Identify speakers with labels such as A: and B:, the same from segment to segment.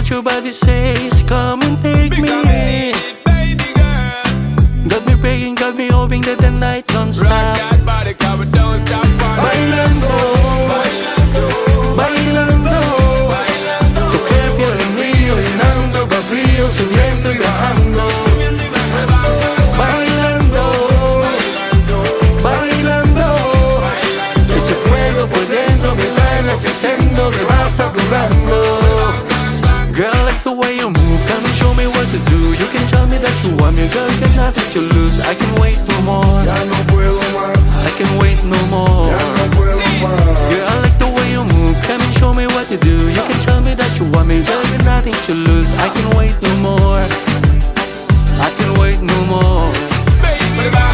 A: what your body says. Come and take me. Got me praying, got me hoping that the night don't stop. Bailando, bailando, tu cuerpo en mío, llenando vacíos, subiendo y bajando. Bailando, bailando, ese fuego por dentro me va enloqueciendo, me va saturando. Girl, I like the way you move, come and show me what to do. You can tell me that you want me, girl, there's nothing to lose. I can wait no more,
B: Ya no puedo más,
A: I can wait no more.
B: ya no puedo más.
A: Girl, I like the way you move, come and show me what to do. You can tell me that you want me, girl, there's nothing to lose. I can wait no more, I can wait no more.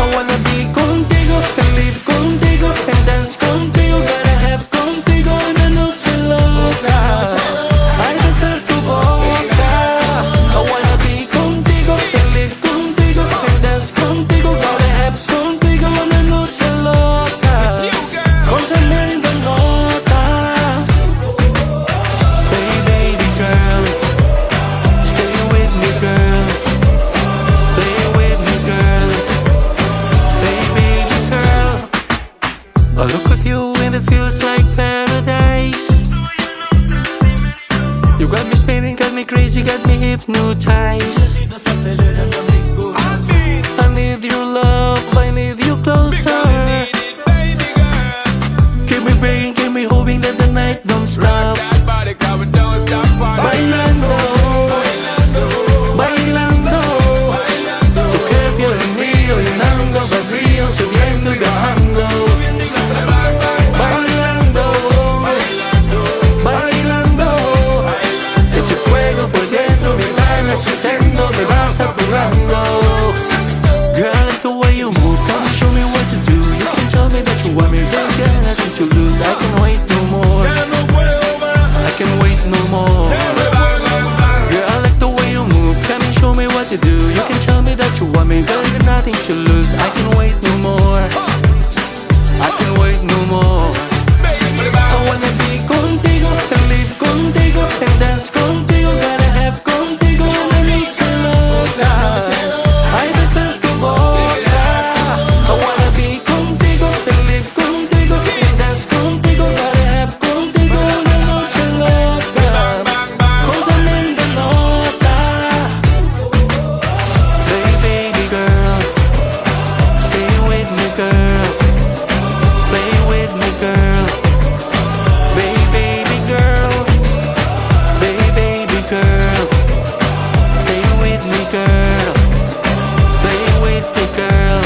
A: I wanna be contigo, and live contigo, and dance contigo. Gotta have contigo una noche loca. Ay, besar tu boca. I wanna be contigo, and live contigo, and dance contigo. Gotta have contigo una noche loca. Con tremenda nota. Hey, baby girl, stay with me, girl. Play with me, girl. Hey, baby girl, I look with you and it feels like paradise. You got me spinning, got me crazy, got me hypnotized. I need your love, I need you closer. Keep me praying, keep me hoping that the night don't stop. Bailando, bailando, tu cuerpo es mío, llenando vacíos, subiendo y bajando. Bailando, bailando, ese fuego por dentro me va enloqueciendo, me va saturando. Girl, I like the way you move, come and show me what to do. You can tell me that you want me, girl, there's nothing to lose. I can wait no more,
B: Ya no puedo más,
A: I can wait no more.
B: ya no puedo más.
A: Girl, I like the way you move, come and show me what to do. You can tell me that you want me, girl, there's nothing to lose. I can wait no more, I can wait no more. I wanna be contigo, and live contigo, and dance contigo. Gotta have contigo una noche loca. Ay, besar tu boca. I wanna be contigo, and live contigo, and dance contigo. Gotta have contigo una noche loca. Con tremenda nota. Hey, baby girl, stay with me, girl. Play with me, girl. Baby girl, baby girl, stay with me, girl. Play with me, girl.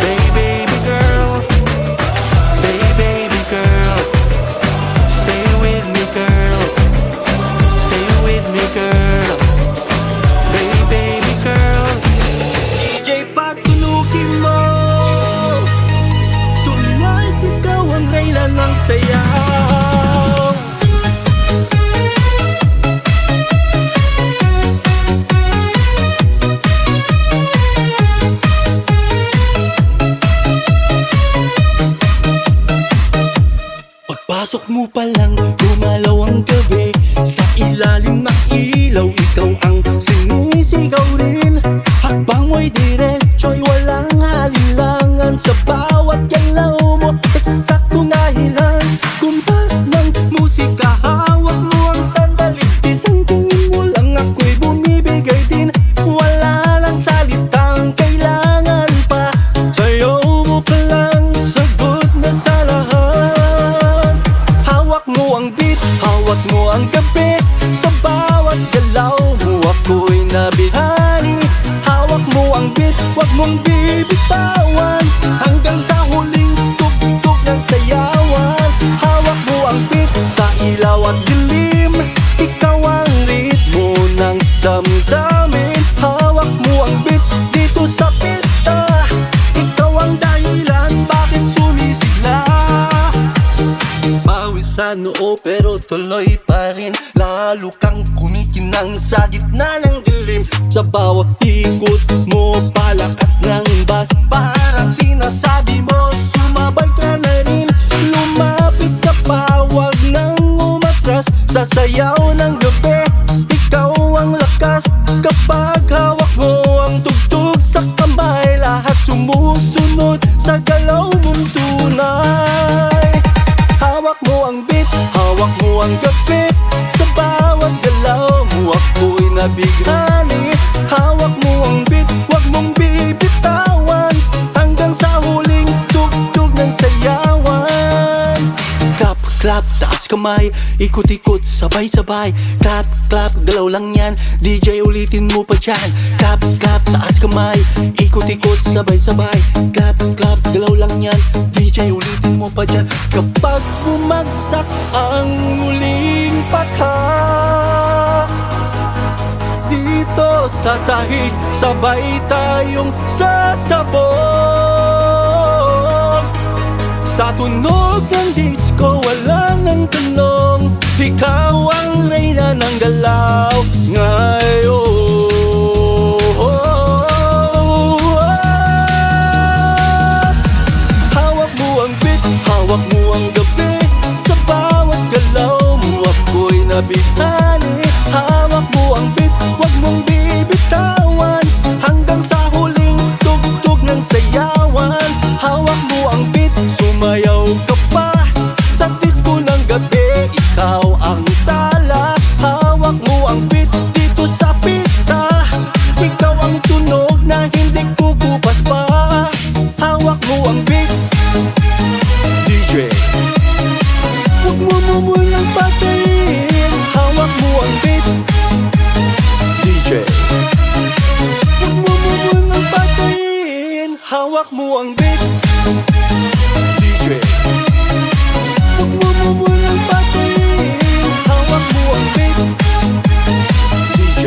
A: Baby girl, baby girl, stay with me, girl. Stay with me, girl. Baby girl. DJ, pagtulugin mo. Tonight, ikaw ang reyna ng sayaw. Pagpasok mo pa lang, gumalaw ang gabi. Sa ilalim ng ilaw, ikaw ang sinisigaw rin. Hakbang mo'y diretso'y walang halinlangan. Sa bawat galaw mo, eksaktong dahilan. Kumpas ng musika, hawak mo ang sandali. Isang tingin mo lang ako'y bumibigay din. Wala lang salitang kailangan pa. Sayaw mo pa lang, sagot na sa lahat. Hawak mo ang beat, hawak mo ang gabi. Sa bawat galaw mo ako'y nabihani. Hawak mo ang beat, wag mong bibitawan. Hanggang sa huling tugtog ng sayawan. Hawak mo ang beat sa ilaw at dilim. Ikaw ang ritmo ng damdamin. Hawak mo ang beat dito sa pista. Ikaw ang dahilan bakit sumisigla. Pawis sa noo pero tuloy pa rin. Lalo kang kumikinang sa gitna ng dilim. Sa bawat ikot mo palakas ng bas. Parang sinasabi mo sumabay ka na rin. Lumapit ka pa, wag nang umatras. Sa sayaw ng gabi sa galaw mong tunay. Hawak mo ang beat, hawak mo ang gabi, sa bawat galaw mo ako'y nabighani. Hawak mo ang beat, wag mong bibitawan, hanggang sa huling tugtog ng sayawan. Clap, clap, taas kamay, ikot-ikot, sabay-sabay. Clap, clap, galaw lang yan, DJ ulitin mo pa dyan. Clap, clap, taas kamay, ikot-ikot, sabay-sabay. Clap, clap, galaw lang yan, DJ ulitin mo pa dyan. Kapag bumagsak ang huling pathak, dito sa sahig, sabay tayong sasabog. Sa tunog ng disco, walang ang tanong, ikaw ang reyna ng galaw ngayon. Hawak mo ang beat, hawak mo ang gabi, sa bawat galaw mo ako'y nabighani. Hawak mo ang beat, wag mong bibitawan, hanggang sa huling tugtog ng sayawan. Hawak mo ang beat, sumayaw ka pa sa disco ng gabi, ikaw ang tala. Hawak mo ang beat dito sa pista, ikaw ang tunog na hindi kukupas pa. Hawak mo ang beat, DJ, wag mo munang patayin. Hawak mo ang beat, DJ, wag mo munang patayin. Hawak mo ang beat, DJ, wag mo munang patayin. Hawak mo ang beat, DJ,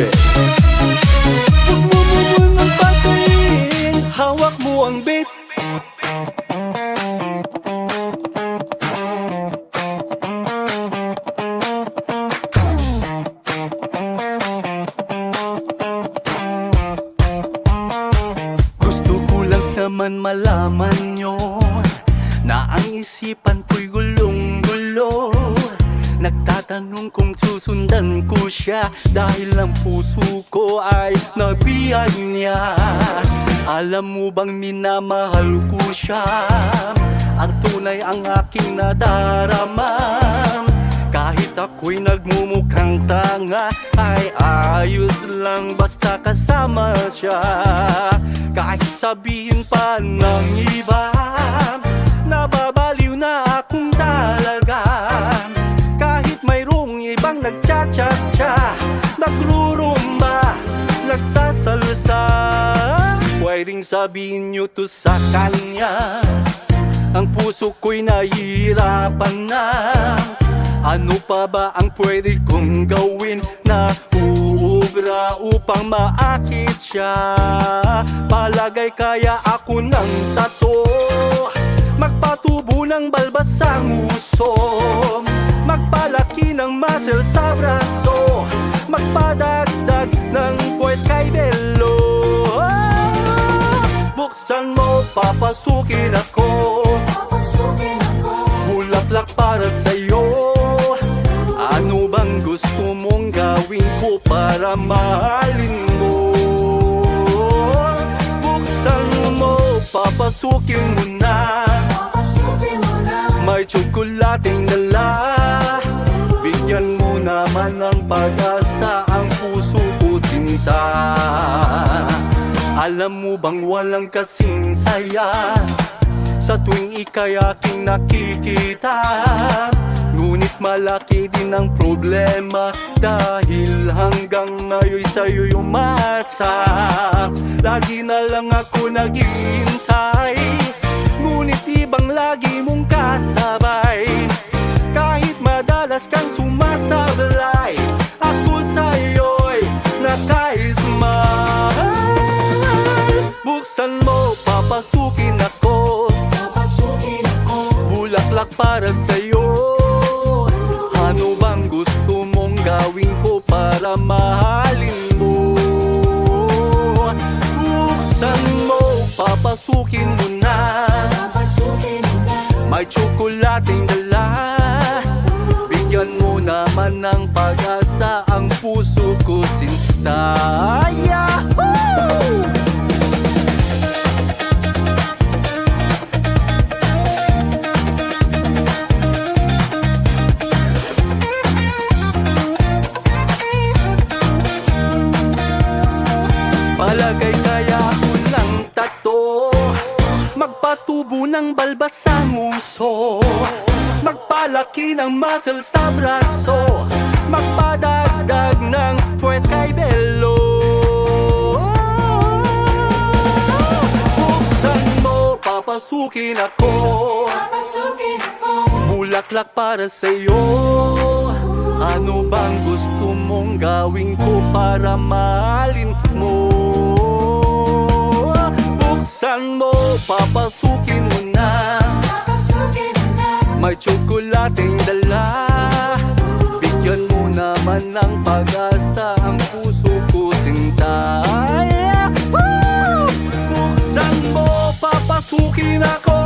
A: wag mo munang patayin. Hawak mo ang beat. Gusto ko lang naman malaman yon, na ang isipan ko'y gulong-gulo. Nagtatanong kung susundan ko siya, dahil ang puso ko ay nabiyag niya. Alam mo bang minamahal ko siya, ang tunay ang aking nadarama. Kahit ako'y nagmumukhang tanga, ay ayos lang basta kasama siya. Kahit sabihin pa ng iba, nababaliw na akong talaga. Kahit mayroong ibang nagcha-cha-cha, nagrurumba, nagsasalsa, pwedeng sabihin nyo to sa kanya. Ang puso ko'y nahihirapan na, ano pa ba ang pwede kong gawin na uugra upang maakit siya? Palagay kaya ako ng tato, magpatubo ng balbas ang uso, magpalaki ng muscle sa braso, magpadagdag ng puwet kay Bello. Buksan mo, papasukin ako, bulaklak para sa'yo. Ano bang gusto mong gawin ko para mahalin mo? Buksan mo, papasukin mo na, may tsokolating dala. Bigyan mo naman ng pag-asa ang puso ko, sinta. Alam mo bang walang kasing saya sa tuwing ika'y aking nakikita? Ngunit malaki din ang problema, dahil hanggang ngayon sa'yo'y umasa. Lagi na lang ako naghihintay, ngunit ibang lagi mong kasabay. Kahit madalas kang sumasablay, ako sa'yo'y naka-smile. Buksan mo, papasukin ako, bulaklak para sa'yo. Ano bang gusto mong gawin ko para mahalin mo? Buksan mo, papasukin mo na, may tsokolating dala. Bigyan mo naman ng pag-asa ang puso ko, sinta. Yahoo! ng balbas sa nguso, magpalaki ng muscle sa braso, magpadagdag ng puwet kay Belo. Buksan mo, papasukin ako, bulaklak para sa'yo. Ano bang gusto mong gawin ko para mahalin mo? Buksan mo, papasukin mo na, may tsokolating dala. Bigyan mo naman ng pag-asa ang puso ko, sinta. Buksan mo, papasukin ako,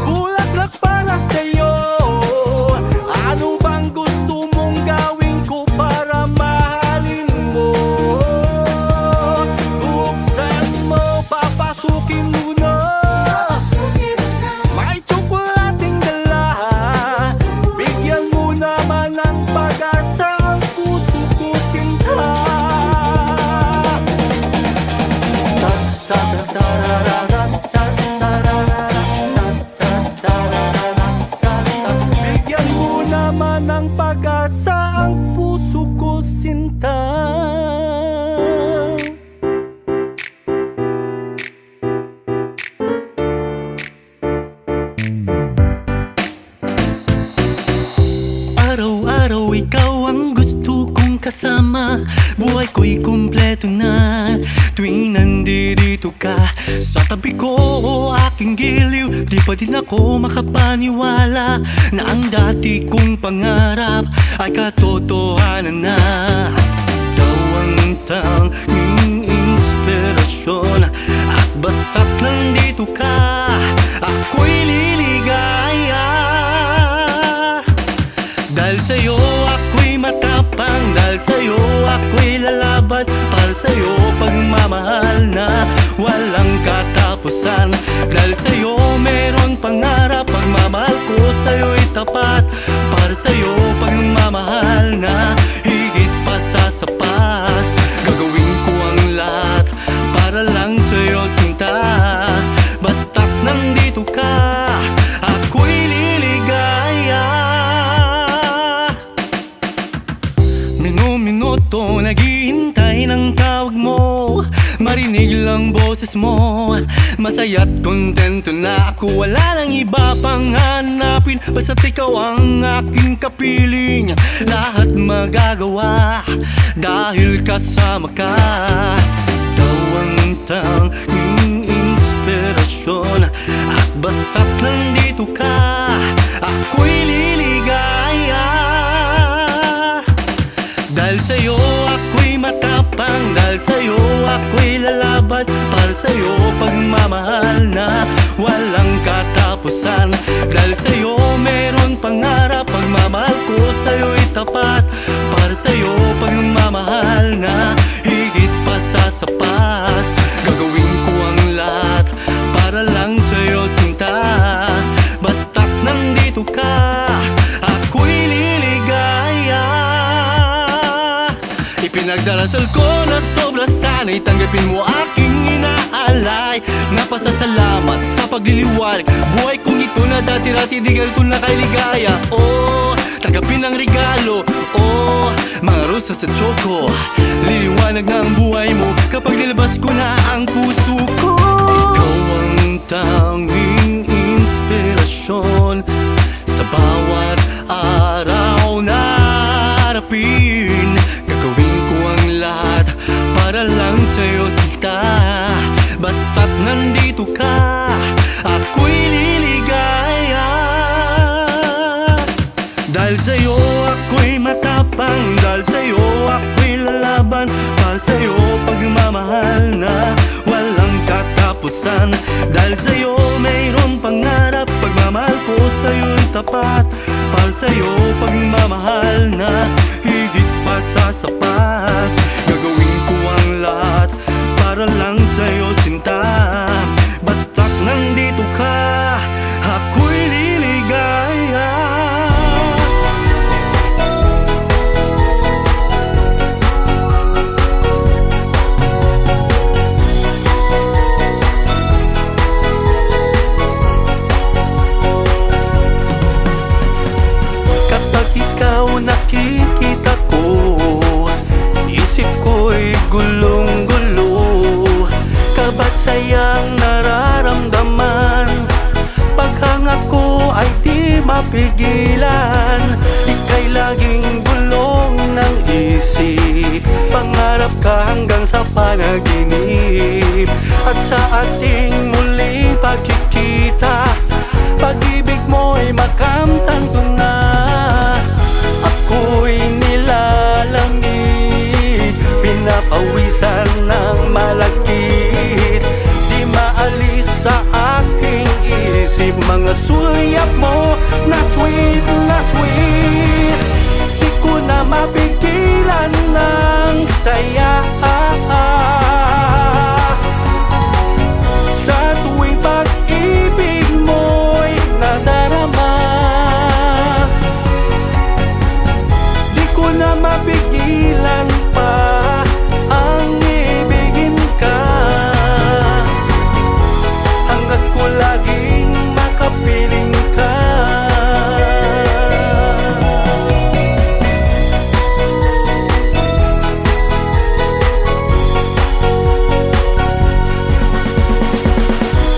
A: bulaklak para sa'yo. Ano bang gusto mong gawin ko para mahalin mo? Buksan mo, papasukin mo na, may tsokolating dala. Bigyan mo naman ng pag-asa ang puso ko, sinta. Bigyan mo naman ng pag-asa ang puso ko, sinta. Araw-araw ikaw ang gusto kong kasama, buhay ko'y kumpleto na tuwing nandito ka sa tabi ko, aking giliw. Di pa din ako makapaniwala na ang dati kong pangarap ay katotohanan na. Ikaw ang tanging inspirasyon, at basta't nandito ka, ako'y liligaya. Dahil sa'yo ako'y matapang, dahil sa'yo ako'y lalaban, para sa'yo pagmamahal na walang katapusan. Dahil sa'yo meron pangarap, pagmamahal ko sa'yo'y tapat, para sa'yo pagmamahal na higit pa sa sapat. Gagawin ko ang lahat para lang sa'yo, sinta. Basta't nandito ka, ako'y liligaya. Minuto naghihintay ng tawag mo, marinig lang boses mo. Masaya't kontento na ako, wala nang iba pang hanapin, basta't ikaw ang aking kapiling. Lahat magagawa dahil kasama ka. Ikaw ang tanging inspirasyon, at basta't nandito ka, ako'y liligaya. Dahil sa'yo ako'y matapang, dahil sa'yo ako'y lalaban, para sa'yo pagmamahal na walang katapusan. Dahil sa'yo meron pangarap, pagmamahal ko sa'yo'y tapat, para sa'yo pagmamahal na higit pa sa sapat. Gagawin ko ang lahat para lang sa'yo, sinta. Basta't nandito ka, ako'y liligaya. Ipinagdarasal ko na sobra sana'y tanggapin mo aking inaalay. Napasasalamat sa pagliliwanag, buhay kong ito na dati-rati di ganito na kailigaya. Oh, tanggapin ang regalo, oh, mga rosas at choco. Liliwanag na ang buhay mo kapag nilabas ko na ang puso ko. Ikaw ang tanging inspirasyon sa bawat araw na harapin. Gagawin ko ang lahat para lang sa'yo, sinta. Basta't nandito ka, ako'y liligaya. Dahil sa'yo ako'y matapang, dahil sa'yo ako'y lalaban, para sa'yo pagmamahal na walang katapusan. Dahil sa'yo mayroon pangarap, pagmamahal ko sa'yo'y tapat, para sa'yo pagmamahal na higit pa sa sapat. Gagawin ko ang lahat para lang sa'yo, sinta. Basta't nandito ka, ako'y liligaya. mapigilan. Ika'y laging bulong ng isip, pangarap ka hanggang sa panaginip. At sa ating muling pagkikita, pag-ibig mo'y makamtan ko na. Ako'y nilalamig, pinapawisan ng malagkit. Di maalis sa aking isip mga sulyap mo na sweet na sweet. Di ko na mapigilan ng saya sa tuwing pag-ibig mo'y nadarama. Di ko na mapigilan pa ang ibigin ka, hanggat ko laging makapiling ka.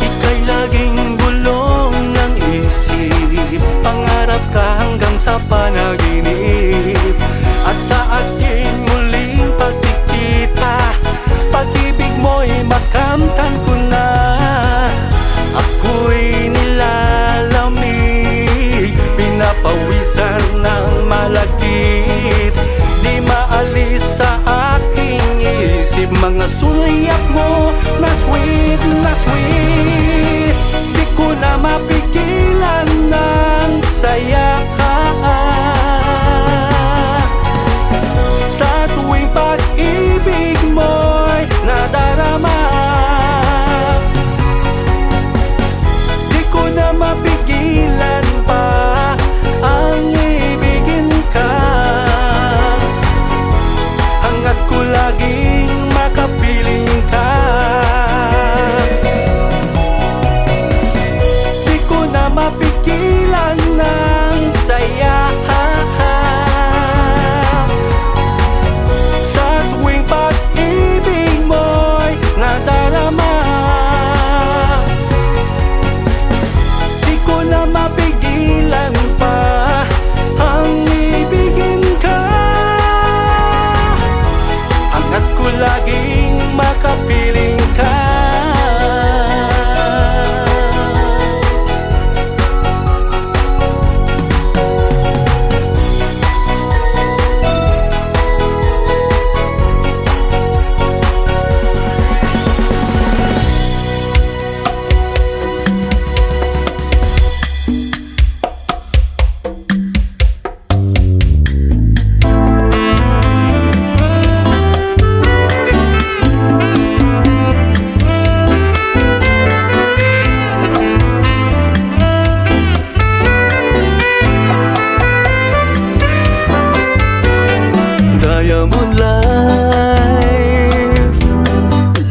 A: Ika'y laging bulong ng isip, pangarap ka hanggang sa panaginip. At sa ating muling pagkikita, pag-ibig mo'y makamtan ko na. Ako'y nilalamig, pinapawisan ng malagkit. Di maalis sa aking isip mga sulyap mo na sweet na sweet. Di ko na mapigilan ng saya sa tuwing pag-ibig mo'y nadarama. Di ko na mapigilan pa ang ibigin ka, hanggat ko laging makapiling ka. Di ko na mapigilan ng saya sa tuwing pag-ibig mo'y nadarama. Di ko na mapigilan pa ang ibigin ka, hanggat ko laging makapiling ka. Diamond life,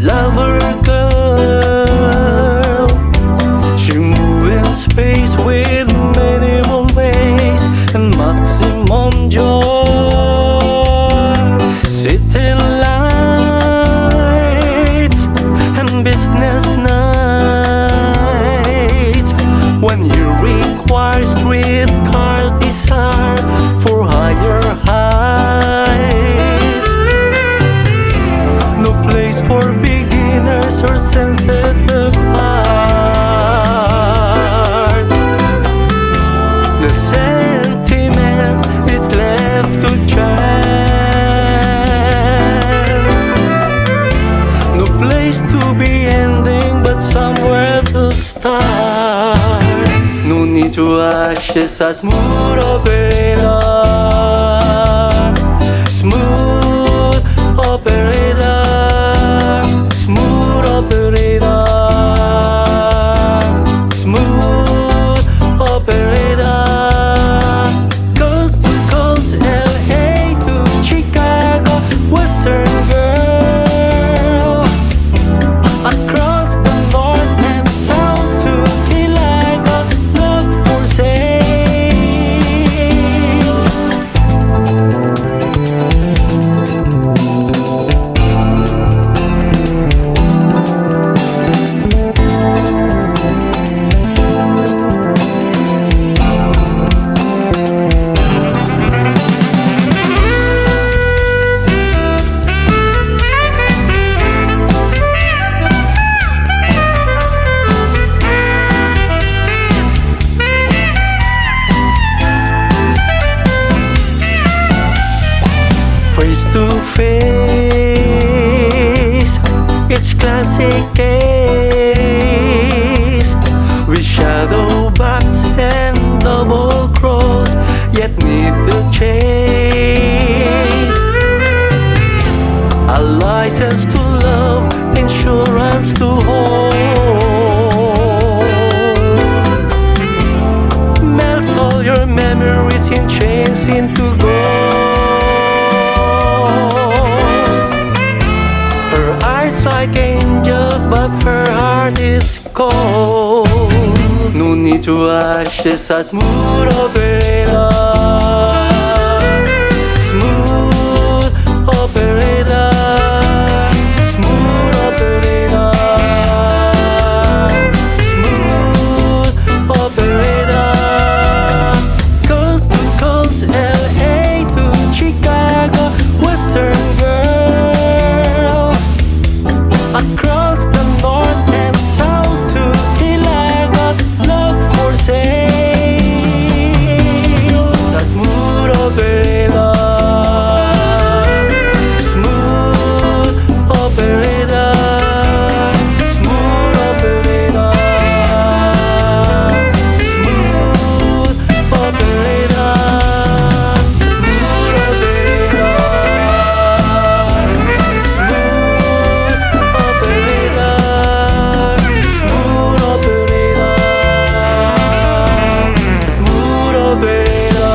A: lover girl. She moves in space with minimum ways and maximum joy. City lights and business nights, when you require streetcar desire for higher heights. No place for beginners or sensitive hearts. The sentiment is left to chance. No place to be ending, but somewhere to start. No need to ashes a smooth operator, smooth operator, smooth operator, smooth operator. Coast to coast, LA to Chicago, Western girl. Across the north and south to Kilimanjaro, look for sale. classic case with shadow box and double cross, yet neither chase. A license to love, insurance to hold, melts all your memories in chains into gold. Her eyes like angels, but her heart is cold. No need to ashes, a smooth operator, smooth operator, smooth operator, smooth operator. Coast to coast, LA to Chicago, Western girl, across the north and south to Kilagot, love for sale. The smooth operator, smooth operator, smooth operator, smooth operator, smooth operator, smooth operator, smooth operator, smooth operator.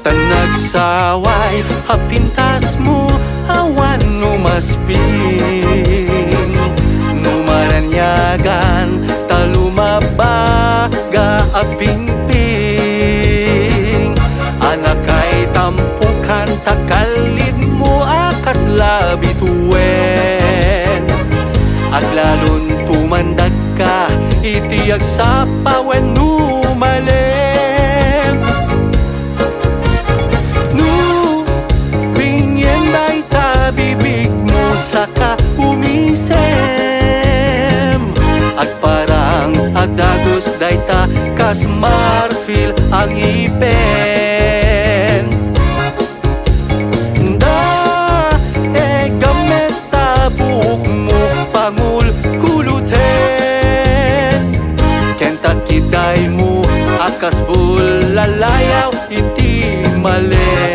A: Tanagsaway, hapintas mo, awan numasping, numaranyagan, talumabaga apingping. Anak ay tampukan, takalid mo akas labi tuwen. At lalon tumandag ka, itiyag sa pawen numalem. Nu, bingyen day ta bibig mo saka umisem. At parang adagos day ta kas marfil ang ipen. Da, gamit ta buhok mo pangul kuluten. Kenta kiday mo akas bulalayaw iti mali.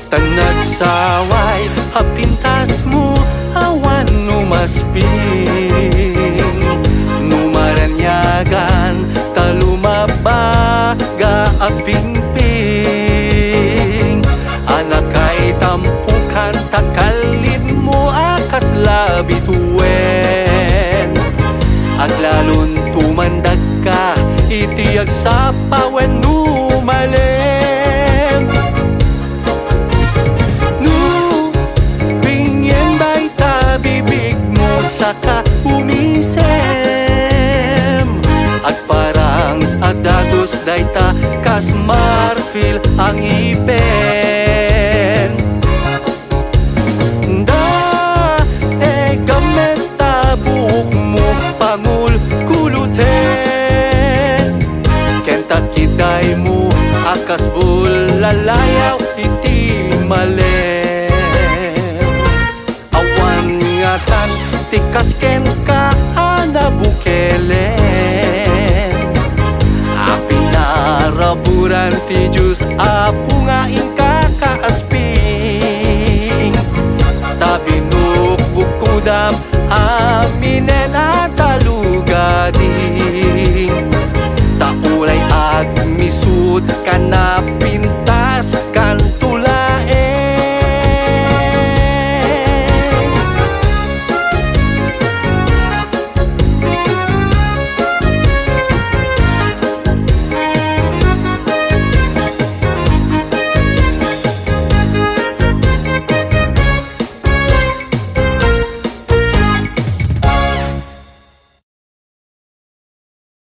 A: Tanagsaway, hapintas mo, awan numasping, numaranyagan, talumabaga apingping. Anak ay tampukan, takalid mo akas labi tuwen. At lalon tumandag ka, itiyag sa pawen numalem. Bibig mo saka umisem. At parang adagos day ta kas marfil ang ipen. Da, gamit ta buhok mo pangul kuluten. Kenta kiday mo akas bulalayaw iti mali. Tikas ken ka anabukelen, apinaraburan ti Diyos apo